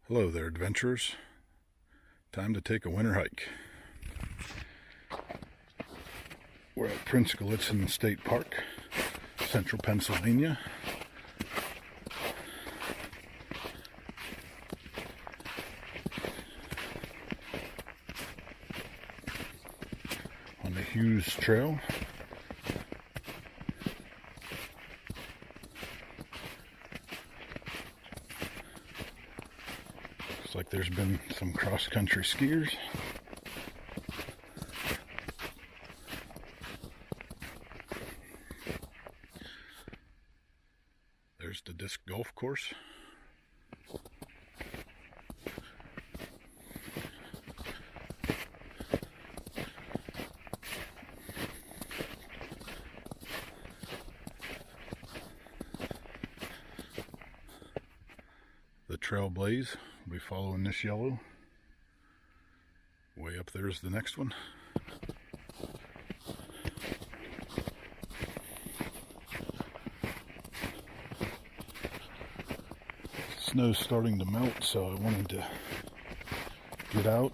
Hello there, adventurers. Time to take a winter hike. We're at Prince Gallitzin State Park, central Pennsylvania. On the Hughes Trail. Looks like there's been some cross-country skiers. There's the disc golf course. The trail blaze, we'll be following this yellow. Way up there's the next one. Snow's starting to melt, so I wanted to get out.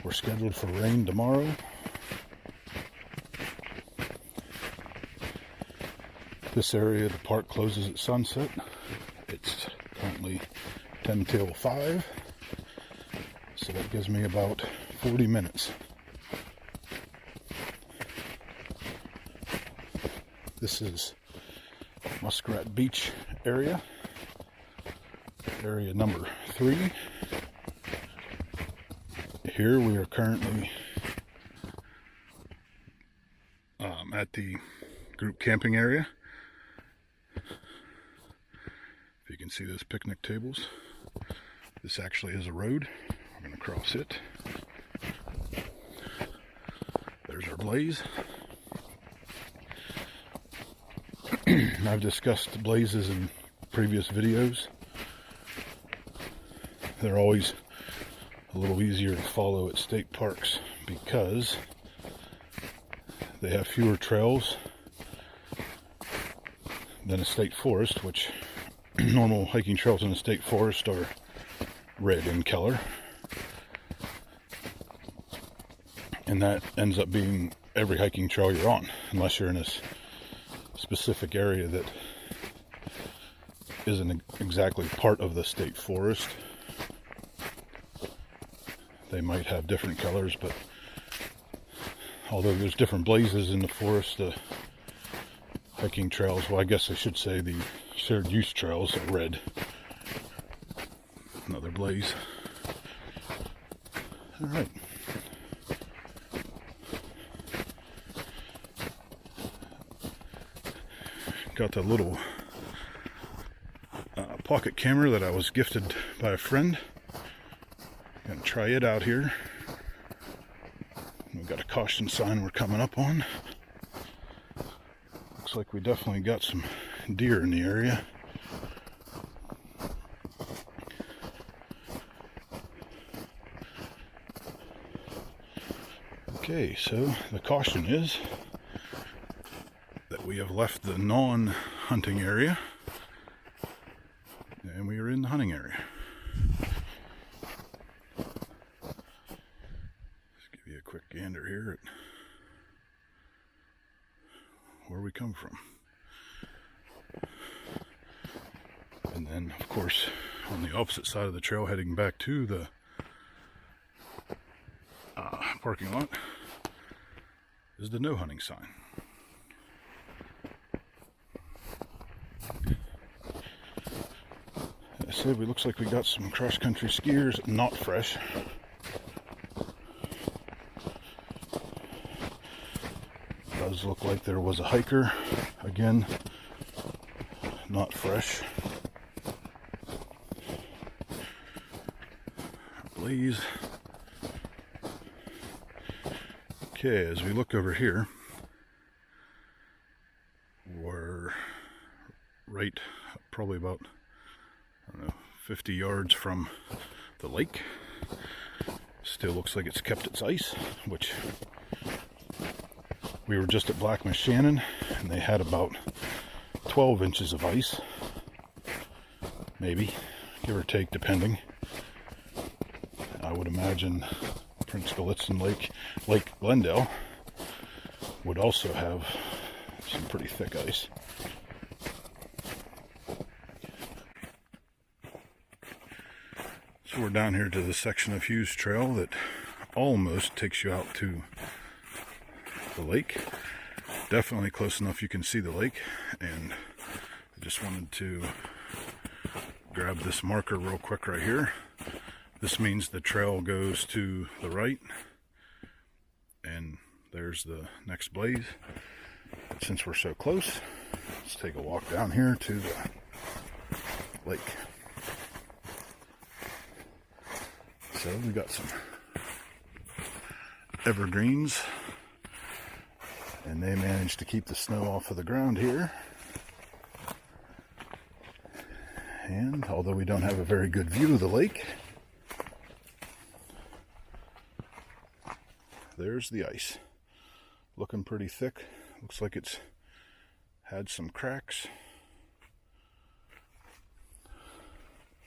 We're scheduled for rain tomorrow. This area of the park closes at sunset. It's currently 10 till 5, so that gives me about 40 minutes. This is Muskrat Beach area number 3. Here we are currently at the group camping area. If you can see those picnic tables, this actually is a road. We're going to cross it. There's our blaze. I've discussed blazes in previous videos. They're always a little easier to follow at state parks because they have fewer trails than a state forest, which normal hiking trails in a state forest are red in color. And that ends up being every hiking trail you're on, unless you're in a specific area that isn't exactly part of the state forest. They might have different colors, but although there's different blazes in the forest, the hiking trails, well, I guess I should say the shared use trails are red. Another blaze. All right. Got the little pocket camera that I was gifted by a friend. Gonna try it out here. We've got a caution sign we're coming up on. Looks like we definitely got some deer in the area. Okay, so the caution is that we have left the non-hunting area and we are in the hunting area. Quick gander here at where we come from. And then, of course, on the opposite side of the trail heading back to the parking lot is the no hunting sign. I said, looks like we got some cross-country skiers, not fresh. Does look like there was a hiker, again, not fresh. Blaze. Okay, as we look over here, we're right probably about, I don't know, 50 yards from the lake. Still looks like it's kept its ice, which we were just at Black Shannon, and they had about 12 inches of ice, maybe. give or take, depending. I would imagine Prince Gallitzin Lake Glendale would also have some pretty thick ice. So we're down here to the section of Hughes Trail that almost takes you out to the lake. Definitely close enough you can see the lake, and I just wanted to grab this marker real quick right here. This means the trail goes to the right, and there's the next blaze. But since we're so close, let's take a walk down here to the lake. So we got some evergreens, and they managed to keep the snow off of the ground here. And although we don't have a very good view of the lake, there's the ice. Looking pretty thick. Looks like it's had some cracks.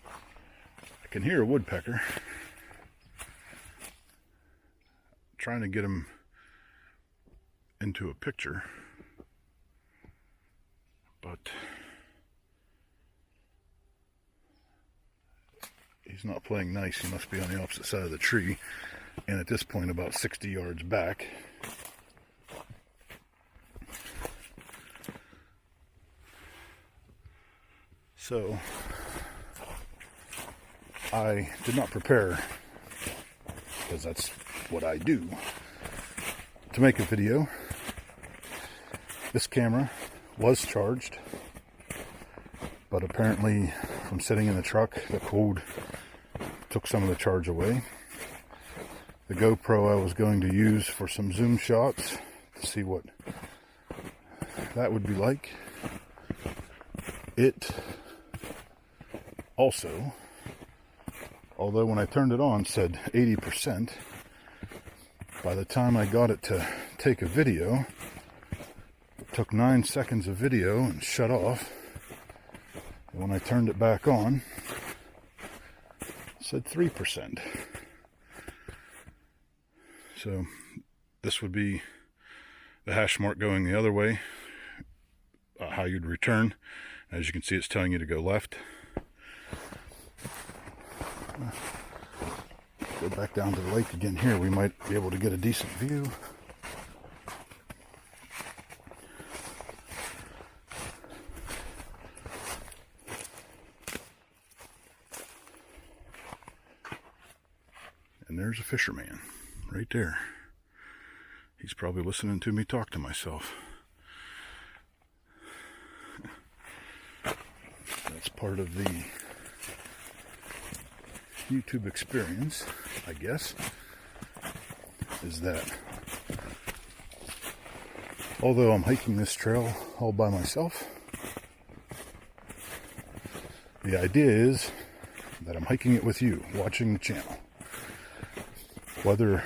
I can hear a woodpecker. Trying to get him into a picture, but he's not playing nice. He must be on the opposite side of the tree, and at this point about 60 yards back. So I did not prepare, because that's what I do, to make a video. This camera was charged, but apparently from sitting in the truck, the cold took some of the charge away. The GoPro I was going to use for some zoom shots to see what that would be like. It also, although when I turned it on said 80%, by the time I got it to take a video, it took 9 seconds of video and shut off. And when I turned it back on, it said 3%. So this would be the hash mark going the other way, how you'd return. As you can see, it's telling you to go left. Go back down to the lake again here. We might be able to get a decent view. And there's a fisherman right there. He's probably listening to me talk to myself. That's part of the YouTube experience, I guess, is that although I'm hiking this trail all by myself, the idea is that I'm hiking it with you, watching the channel. Whether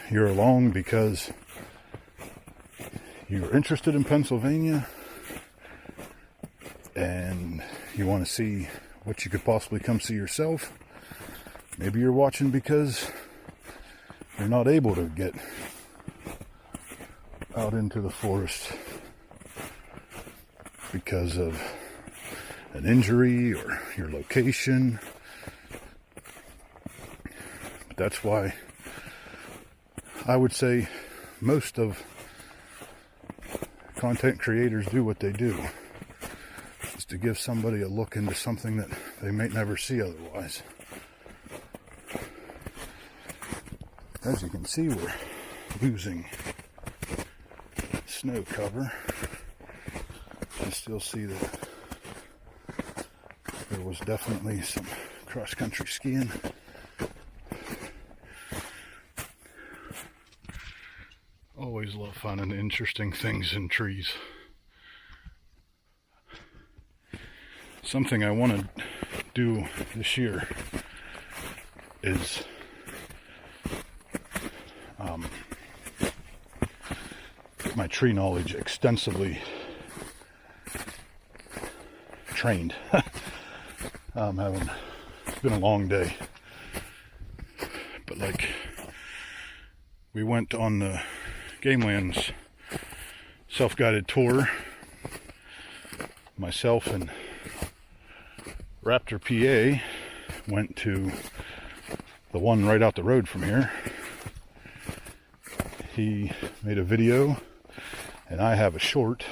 you're along because you're interested in Pennsylvania and you want to see what you could possibly come see yourself. Maybe you're watching because you're not able to get out into the forest because of an injury or your location. But that's why I would say most of content creators do what they do, is to give somebody a look into something that they might never see otherwise. As you can see, we're losing snow cover. You still see that there was definitely some cross-country skiing. Always love finding interesting things in trees. Something I want to do this year is get my tree knowledge extensively trained. I'm having It's been a long day. But like, we went on the Game Lands self-guided tour. Myself and Raptor PA went to the one right out the road from here. He made a video, and I have a short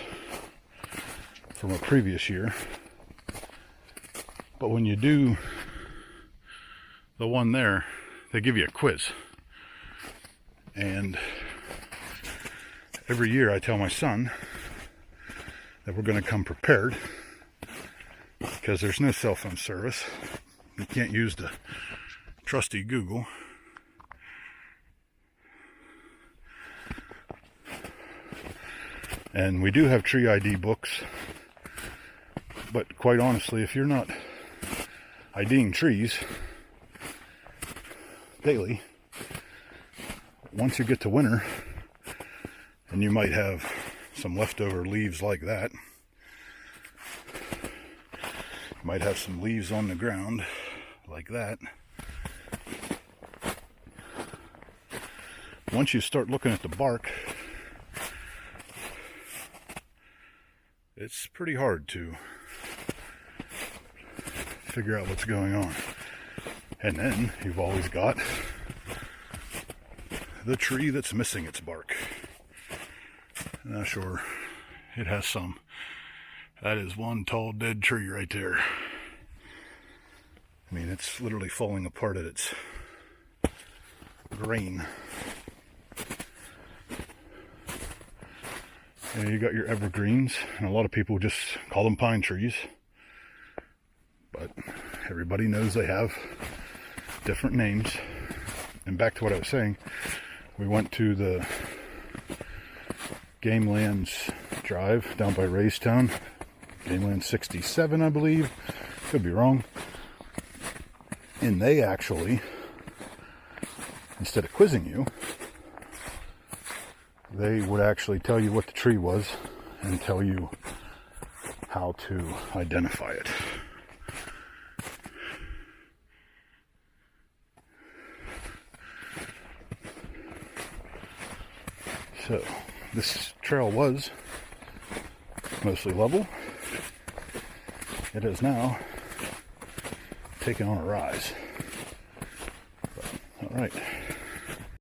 from a previous year. But when you do the one there, they give you a quiz. And every year I tell my son that we're going to come prepared, because there's no cell phone service. You can't use the trusty Google. And we do have tree ID books, but quite honestly, if you're not IDing trees daily, once you get to winter, and you might have some leftover leaves like that, you might have some leaves on the ground like that. Once you start looking at the bark, it's pretty hard to figure out what's going on. And then you've always got the tree that's missing its bark. Now sure, it has some. That is one tall dead tree right there. I mean, it's literally falling apart at its grain. And you got your evergreens, and a lot of people just call them pine trees. But everybody knows they have different names. And back to what I was saying, we went to the Game Lands Drive down by Raystown. Game Lands 67, I believe. Could be wrong. And they actually, instead of quizzing you, they would actually tell you what the tree was and tell you how to identify it. So, this trail was mostly level. It is now taken on a rise. All right.